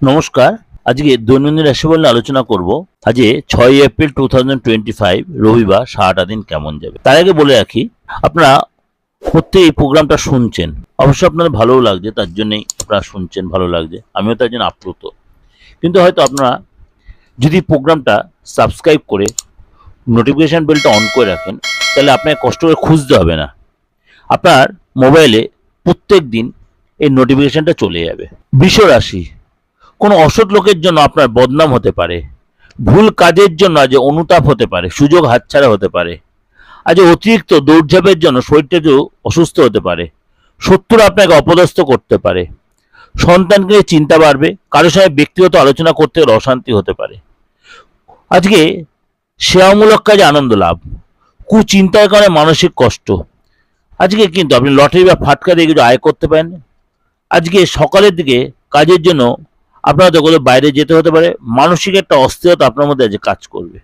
নমস্কার। আজকে দৈনন্দিন রাশিফল নিয়ে আলোচনা করব। আজকে 6 এপ্রিল 2025 রবিবার, সারাটা দিন কেমন যাবে। তার আগে বলে রাখি, আপনারা প্রত্যেক এই প্রোগ্রামটা শুনছেন, অবশ্যই আপনাদের ভালোও লাগছে, তার জন্যই আপনারা শুনছেন, ভালো লাগছে, আমিও তার জন্য আপ্লুত। কিন্তু হয়তো আপনারা যদি প্রোগ্রামটা সাবস্ক্রাইব করে নোটিফিকেশান বেলটা অন করে রাখেন, তাহলে আপনাকে কষ্ট করে খুঁজতে হবে না, আপনার মোবাইলে প্রত্যেক দিন এই নোটিফিকেশানটা চলে যাবে। বৃষ রাশি, কোনো অসৎ লোকের জন্য আপনার বদনাম হতে পারে, ভুল কাজের জন্য আজ অনুতাপ হতে পারে, সুযোগ হাতছাড়া হতে পারে, আজ অতিরিক্ত দৌড়ঝাঁপের জন্য শরীরটা একটু অসুস্থ হতে পারে, শত্রুরা আপনাকে অপদস্থ করতে পারে, সন্তানকে নিয়ে চিন্তা বাড়বে, কারোর সঙ্গে ব্যক্তিগত আলোচনা করতে গেলে অশান্তি হতে পারে। আজকে সেবামূলক কাজে আনন্দ লাভ, কুচিন্তার কারণে মানসিক কষ্ট। আজকে কিন্তু আপনি লটারি বা ফাটকা দিয়ে কিছু আয় করতে পারেন। আজকে সকালের দিকে কাজের জন্য আপনারা তো কোথাও বাইরে যেতে হতে পারে, মানসিক একটা অস্থিরতা আপনার মধ্যে আজ কাজ করবে।